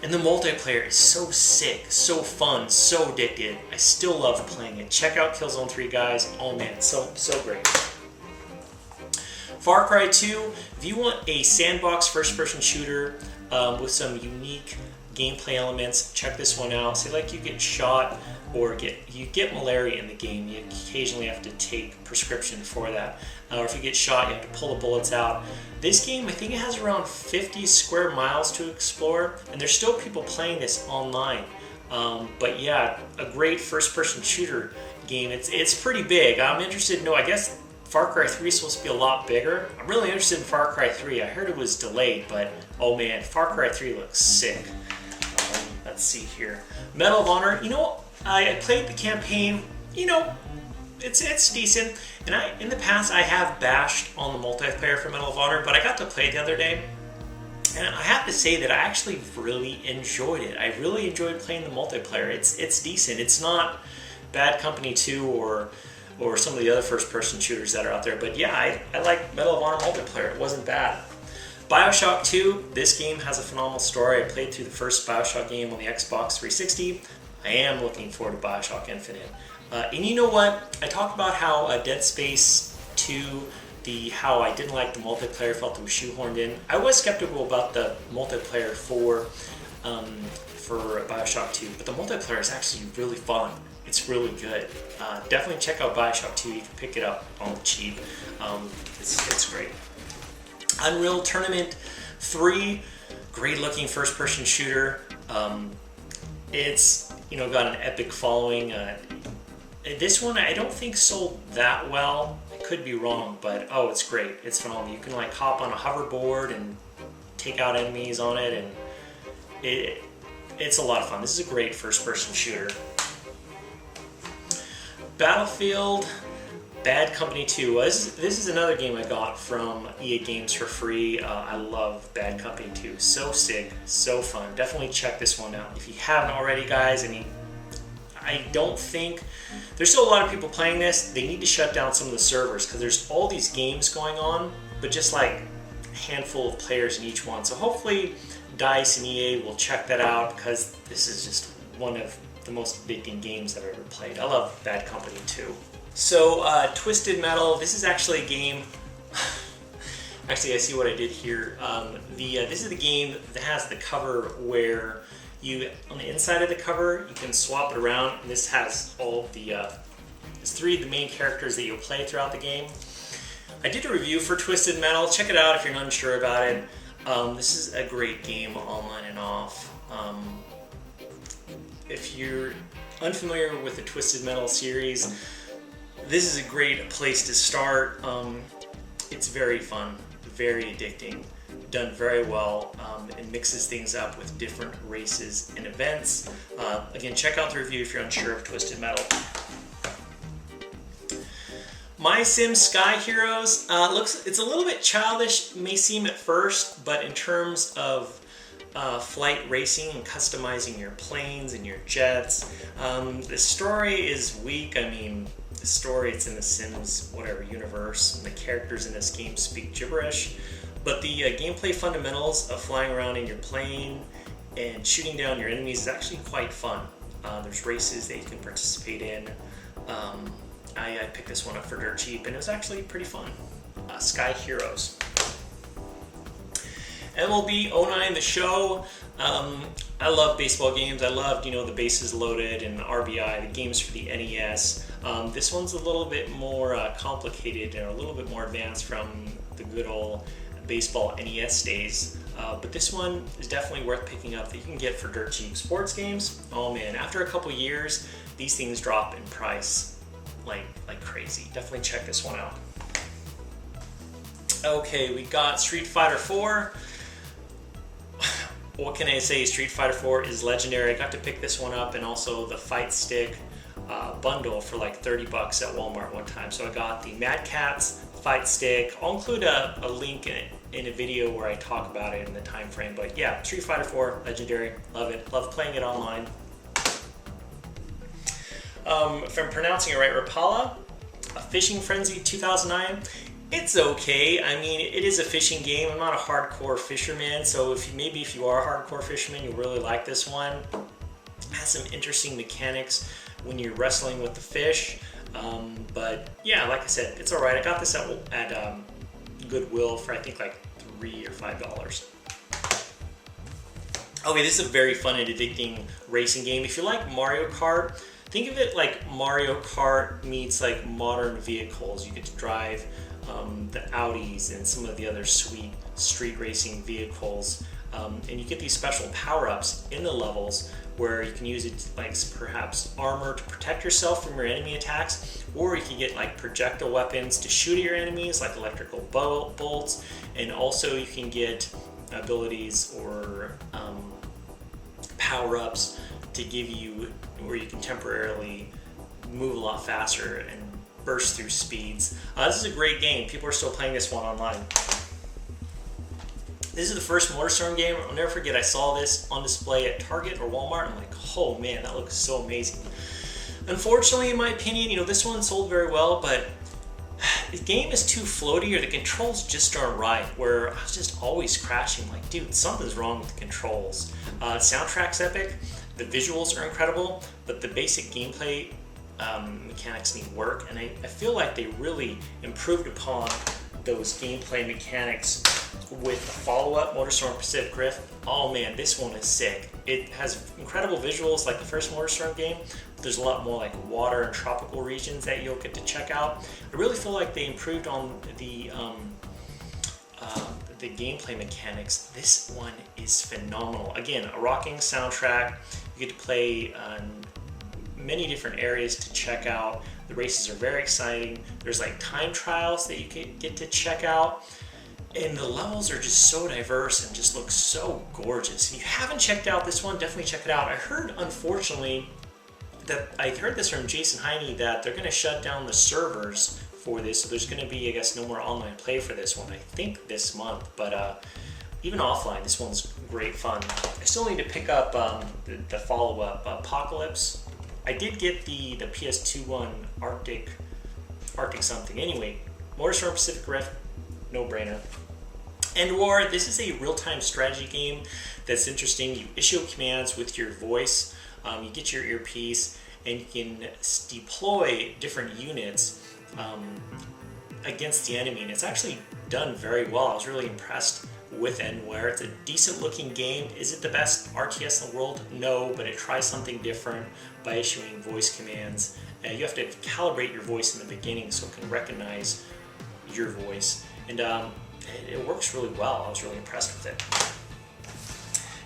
And the multiplayer is so sick, so fun, so addictive. I still love playing it. Check out Killzone 3, guys. Oh man, so great. Far Cry 2, if you want a sandbox first-person shooter with some unique gameplay elements, check this one out. Say like you get shot or you get malaria in the game, you occasionally have to take prescription for that. Or if you get shot, you have to pull the bullets out. This game, I think it has around 50 square miles to explore, and there's still people playing this online. But yeah, a great first-person shooter game. It's pretty big. I'm interested to know, I guess Far Cry 3 is supposed to be a lot bigger. I'm really interested in Far Cry 3. I heard it was delayed, but oh man, Far Cry 3 looks sick. Let's see here. Medal of Honor, you know, I played the campaign, you know, it's decent. And in the past, I have bashed on the multiplayer for Medal of Honor, but I got to play it the other day. And I have to say that I actually really enjoyed it. I really enjoyed playing the multiplayer. It's decent. It's not Bad Company 2 or some of the other first-person shooters that are out there. But yeah, I like Medal of Honor multiplayer. It wasn't bad. BioShock 2, this game has a phenomenal story. I played through the first BioShock game on the Xbox 360. I am looking forward to BioShock Infinite. And you know what? I talked about how Dead Space 2, how I didn't like the multiplayer, felt it was shoehorned in. I was skeptical about the multiplayer for BioShock 2, but the multiplayer is actually really fun. It's really good. Definitely check out BioShock 2. You can pick it up on the cheap. It's great. Unreal Tournament 3, great looking first person shooter. It's got an epic following. This one I don't think sold that well. I could be wrong, but oh, it's great. It's phenomenal. You can like hop on a hoverboard and take out enemies on it, and it's a lot of fun. This is a great first person shooter. Battlefield Bad Company 2. This is another game I got from EA Games for free. I love Bad Company 2. So sick, so fun. Definitely check this one out if you haven't already, guys. I mean, I don't think there's still a lot of people playing this. They need to shut down some of the servers because there's all these games going on, but just like a handful of players in each one. So hopefully DICE and EA will check that out because this is just one of the most addicting games I've ever played. I love Bad Company 2. So, Twisted Metal, this is actually a game, actually I see what I did here. This is the game that has the cover where on the inside of the cover, you can swap it around. And this has all the, there's 3 of the main characters that you'll play throughout the game. I did a review for Twisted Metal. Check it out if you're not unsure about it. This is a great game online and off. If you're unfamiliar with the Twisted Metal series, this is a great place to start. It's very fun, very addicting, done very well. It mixes things up with different races and events. Again, check out the review if you're unsure of Twisted Metal. My Sim Sky Heroes, it's a little bit childish, may seem at first, but in terms of flight racing and customizing your planes and your jets, the story is weak. I mean, the story, it's in the Sims whatever universe, and the characters in this game speak gibberish, but the gameplay fundamentals of flying around in your plane and shooting down your enemies is actually quite fun. There's races that you can participate in. I picked this one up for dirt cheap, and it was actually pretty fun. Sky Heroes. MLB 09 The Show. I love baseball games. I loved, the Bases Loaded and RBI, the games for the NES. This one's a little bit more complicated and a little bit more advanced from the good old baseball NES days. But this one is definitely worth picking up that you can get for dirt cheap. Sports games, oh man, after a couple years, these things drop in price like crazy. Definitely check this one out. Okay, we got Street Fighter 4. What can I say? Street Fighter 4 is legendary. I got to pick this one up, and also the Fight Stick bundle for like 30 bucks at Walmart one time. So I got the Mad Catz Fight Stick. I'll include a link in a video where I talk about it in the time frame. But yeah, Street Fighter 4, legendary. Love it. Love playing it online. If I'm pronouncing it right, Rapala, a Fishing Frenzy 2009. It's okay. I mean, it is a fishing game. I'm not a hardcore fisherman, so if you are a hardcore fisherman, you'll really like this one. It has some interesting mechanics when you're wrestling with the fish. But yeah, like I said, it's alright. I got this at Goodwill for I think like $3 or $5. Okay, this is a very fun and addicting racing game. If you like Mario Kart, think of it like Mario Kart meets like modern vehicles. You get to drive the Audis and some of the other sweet street racing vehicles, and you get these special power-ups in the levels where you can use it like perhaps armor to protect yourself from your enemy attacks, or you can get like projectile weapons to shoot at your enemies like electrical bolts, and also you can get abilities or power-ups to give you where you can temporarily move a lot faster and burst through speeds. This is a great game. People are still playing this one online. This is the first MotorStorm game. I'll never forget, I saw this on display at Target or Walmart. I'm like, oh man, that looks so amazing. Unfortunately, in my opinion, this one sold very well, but the game is too floaty, or the controls just aren't right, where I was just always crashing. Like, dude, something's wrong with the controls. Soundtrack's epic. The visuals are incredible, but the basic gameplay mechanics need work, and I feel like they really improved upon those gameplay mechanics with the follow-up, MotorStorm Pacific Rift. Oh man, this one is sick. It has incredible visuals like the first MotorStorm game, but there's a lot more like water and tropical regions that you'll get to check out. I really feel like they improved on the the gameplay mechanics, this one is phenomenal. Again, a rocking soundtrack. You get to play many different areas to check out. The races are very exciting. There's like time trials that you get to check out. And the levels are just so diverse and just look so gorgeous. If you haven't checked out this one, definitely check it out. I heard, unfortunately, I heard this from Jason Heine that they're going to shut down the servers for this, so there's going to be, I guess, no more online play for this one, I think this month, but even offline, this one's great fun. I still need to pick up the follow-up, Apocalypse. I did get the PS2 one, Arctic something. Anyway, MotorStorm Pacific Rift, no-brainer. End War, this is a real-time strategy game that's interesting. You issue commands with your voice. You get your earpiece, and you can deploy different units against the enemy, and it's actually done very well. I was really impressed with Endware. It's a decent looking game. Is it the best RTS in the world? No, but it tries something different by issuing voice commands. You have to calibrate your voice in the beginning so it can recognize your voice, and it works really well. I was really impressed with it.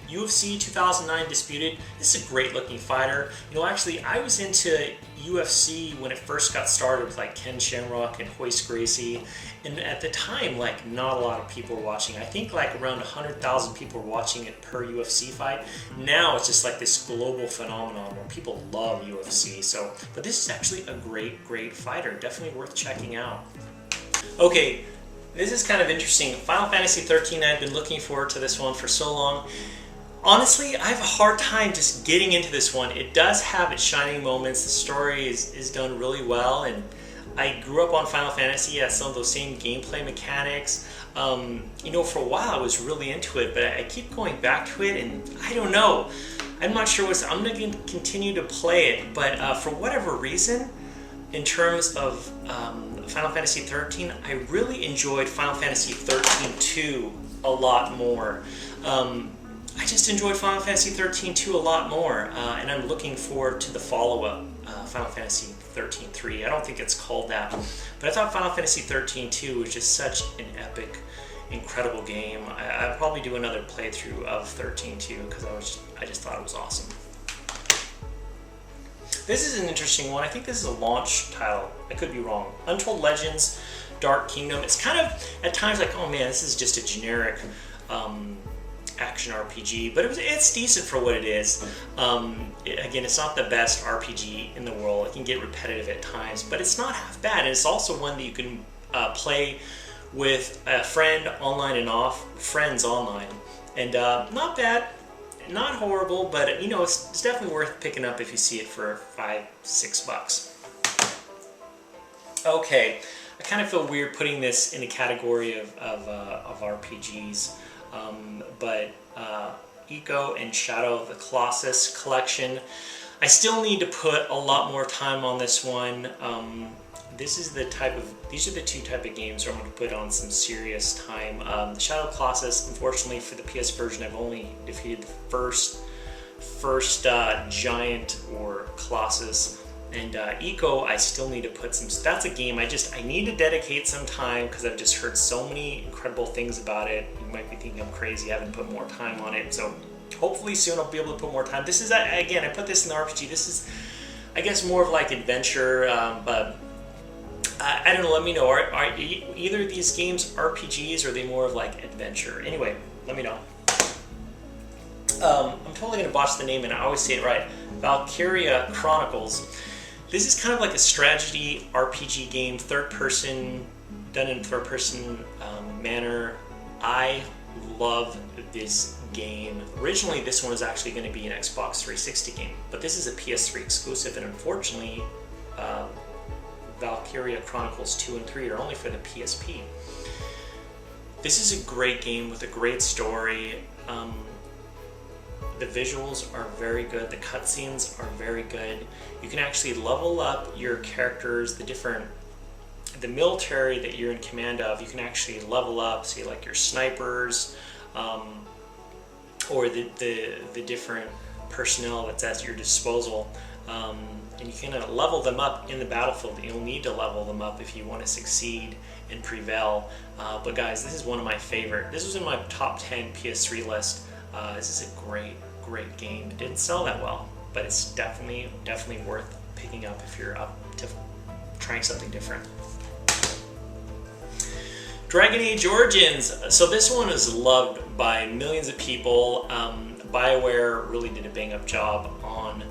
UFC 2009 Disputed. This is a great looking fighter. You know, actually, I was into UFC when it first got started with like Ken Shamrock and Hoist Gracie, and at the time, like, not a lot of people were watching. I think like around 100,000 people were watching it per UFC fight. Now it's just like this global phenomenon where people love UFC. So, but this is actually a great fighter. Definitely worth checking out. Okay, this is kind of interesting. Final Fantasy 13. I've been looking forward to this one for so long. Honestly, I have a hard time just getting into this one. It does have its shining moments. The story is done really well, and I grew up on Final Fantasy. It has some of those same gameplay mechanics. You know, for a while I was really into it, but I keep going back to it, and I don't know. I'm not sure I'm going to continue to play it, but for whatever reason, in terms of Final Fantasy 13, I really enjoyed Final Fantasy 13-2 a lot more. I just enjoyed Final Fantasy 13-2 a lot more, and I'm looking forward to the follow-up, Final Fantasy 13-3. I don't think it's called that, but I thought Final Fantasy 13-2 was just such an epic, incredible game. I'll probably do another playthrough of 13-2 because I just thought it was awesome. This is an interesting one. I think this is a launch title. I could be wrong. Untold Legends Dark Kingdom. It's kind of, at times, like, oh man, this is just a generic action RPG, but it's decent for what it is. Again, it's not the best RPG in the world. It can get repetitive at times, but it's not half bad. And it's also one that you can play with a friend online and friends online. And not bad, not horrible, but you know, it's definitely worth picking up if you see it for $5-6. Okay, I kind of feel weird putting this in the category of RPGs. But Eco and Shadow of the Colossus collection, I still need to put a lot more time on this one. These are the two type of games where I'm going to put on some serious time. The Shadow of the Colossus, unfortunately for the PS version, I've only defeated the first giant or Colossus. And Eco, I still need to put some. That's a game I need to dedicate some time because I've just heard so many incredible things about it. You might be thinking I'm crazy. I haven't put more time on it. So hopefully soon I'll be able to put more time. This is, again, I put this in the RPG. This is, I guess, more of like adventure, but I don't know. Let me know. Are either of these games RPGs or are they more of like adventure? Anyway, let me know. I'm totally going to botch the name, and I always say it right. Valkyria Chronicles. This is kind of like a strategy RPG game, done in third-person manner. I love this game. Originally, this one was actually going to be an Xbox 360 game, but this is a PS3 exclusive, and unfortunately, Valkyria Chronicles 2 and 3 are only for the PSP. This is a great game with a great story. The visuals are very good. The cutscenes are very good. You can actually level up your characters, the military that you're in command of. You can actually level up, say like your snipers, or the different personnel that's at your disposal. and you can level them up in the battlefield. You'll need to level them up if you want to succeed and prevail. But guys, this is one of my favorite. This was in my top 10 PS3 list. This is a great game. It didn't sell that well, but it's definitely worth picking up if you're up to trying something different. Dragon Age Origins. So this one is loved by millions of people. BioWare really did a bang-up job on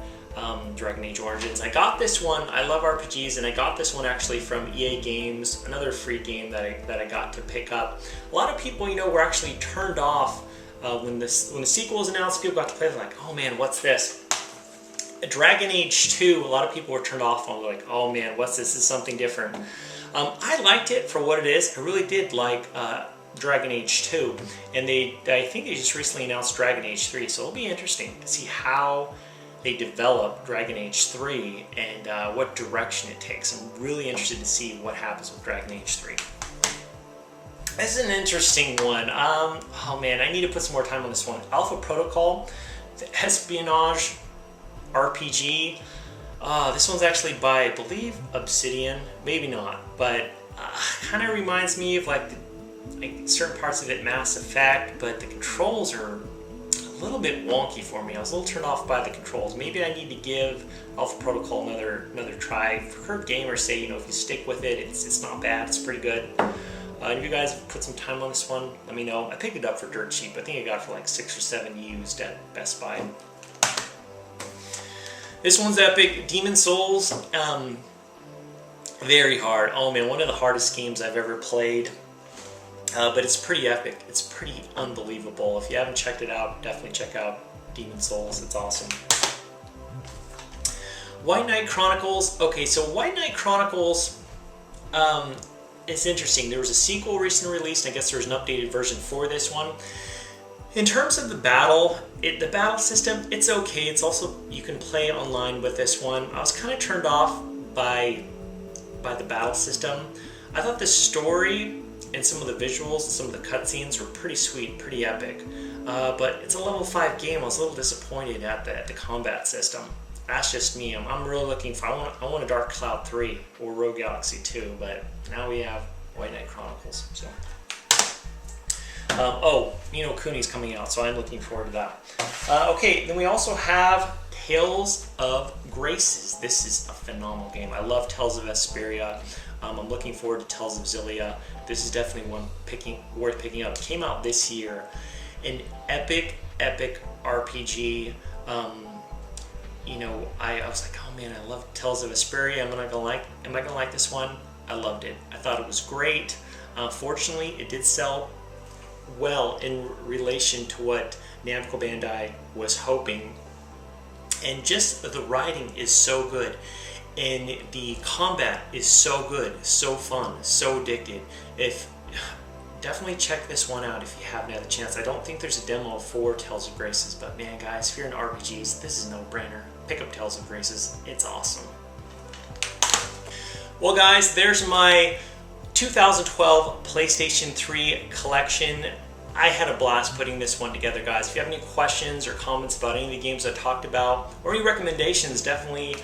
Dragon Age Origins. I got this one. I love RPGs, and I got this one actually from EA Games, another free game that I got to pick up. A lot of people, were actually turned off when the sequel was announced. People got to play it, like, oh man, what's this? Dragon Age 2. A lot of people were turned off and were like, oh man, what's this? This is something different. I liked it for what it is. I really did like Dragon Age 2, and I think they just recently announced Dragon Age 3, so it'll be interesting to see how they develop Dragon Age 3 and what direction it takes. I'm really interested to see what happens with Dragon Age 3. This is an interesting one. Oh man, I need to put some more time on this one. Alpha Protocol, the espionage RPG. This one's actually by, I believe, Obsidian. Maybe not, but kind of reminds me of like certain parts of it, Mass Effect, but the controls are a little bit wonky for me. I was a little turned off by the controls. Maybe I need to give Alpha Protocol another try. I've heard gamers say, if you stick with it, it's not bad. It's pretty good. If you guys have put some time on this one, let me know. I picked it up for dirt cheap. I think I got it for like 6 or 7 used at Best Buy. This one's epic. Demon Souls. Very hard. Oh man, one of the hardest games I've ever played. But it's pretty epic. It's pretty unbelievable. If you haven't checked it out, definitely check out Demon Souls. It's awesome. White Knight Chronicles. Okay, so White Knight Chronicles, it's interesting. There was a sequel recently released. I guess there's an updated version for this one. In terms of the battle system, it's okay. It's also, you can play online with this one. I was kind of turned off by the battle system. I thought the story and some of the visuals and some of the cutscenes were pretty sweet, pretty epic. But it's a level 5 game. I was a little disappointed at the combat system. That's just me. I'm really looking for, I want a Dark Cloud 3 or Rogue Galaxy 2, but now we have White Knight Chronicles. So. Ni no Kuni's coming out, so I'm looking forward to that. Okay, then we also have Tales of Graces. This is a phenomenal game. I love Tales of Vesperia. I'm looking forward to Tales of Xillia. This is definitely one worth picking up. It came out this year. An epic RPG. I was like, oh man, I love Tales of Vesperia. Am I gonna like this one? I loved it. I thought it was great. Fortunately, it did sell well in relation to what Namco Bandai was hoping. And just the writing is so good. And the combat is so good, so fun, so addictive. Definitely check this one out if you haven't had a chance. I don't think there's a demo for Tales of Graces, but man, guys, if you're in RPGs, this is a no-brainer. Pick up Tales of Graces. It's awesome. Well, guys, there's my 2012 PlayStation 3 collection. I had a blast putting this one together, guys. If you have any questions or comments about any of the games I talked about, or any recommendations, definitely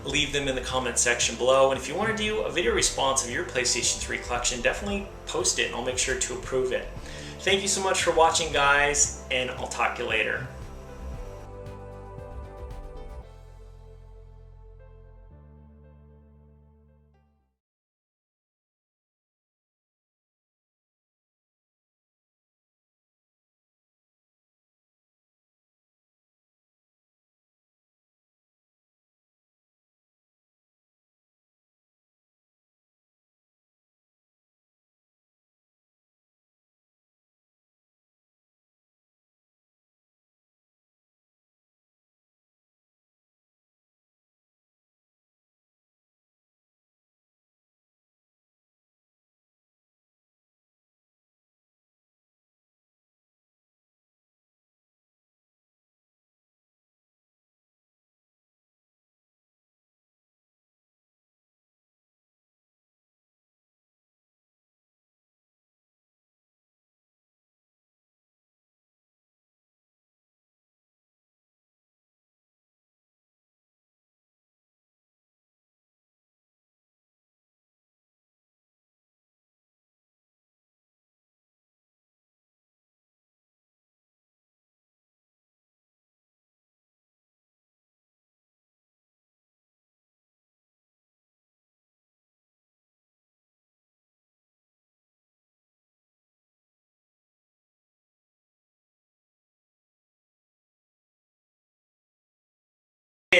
leave them in the comment section below. And if you want to do a video response of your PlayStation 3 collection, definitely post it and I'll make sure to approve it. Thank you so much for watching, guys, and I'll talk to you later.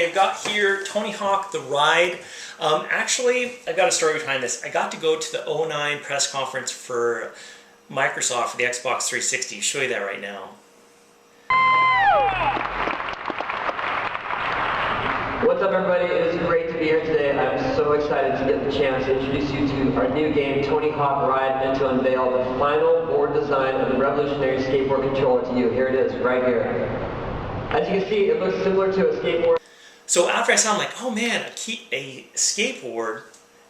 I've got here Tony Hawk The Ride. Actually, I got a story behind this. I got to go to the 09 press conference for Microsoft for the Xbox 360. I'll show you that right now. What's up, everybody? It is great to be here today. I'm so excited to get the chance to introduce you to our new game, Tony Hawk Ride, and to unveil the final board design of the revolutionary skateboard controller to you. Here it is, right here. As you can see, it looks similar to a skateboard. So after I saw, I'm like, oh man, a skateboard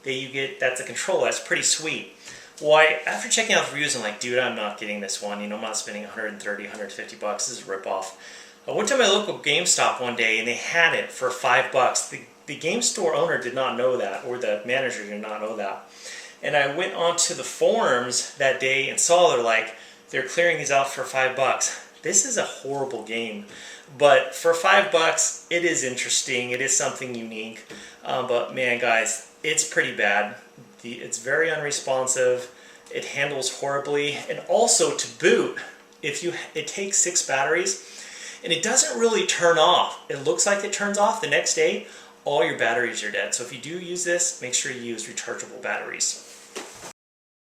that you get, that's a controller, that's pretty sweet. Well, after checking out the reviews, I'm like, dude, I'm not getting this one. You know, I'm not spending 130, 150 bucks. This is a ripoff. I went to my local GameStop one day and they had it for $5. The game store owner did not know that, or the manager did not know that. And I went onto the forums that day and saw they're clearing these out for $5. This is a horrible game, but for $5, it is interesting. It is something unique. But man, guys, it's pretty bad. It's very unresponsive. It handles horribly, and also to boot, it takes 6 batteries. And it doesn't really turn off. It looks like it turns off the next day. All your batteries are dead. So if you do use this, make sure you use rechargeable batteries.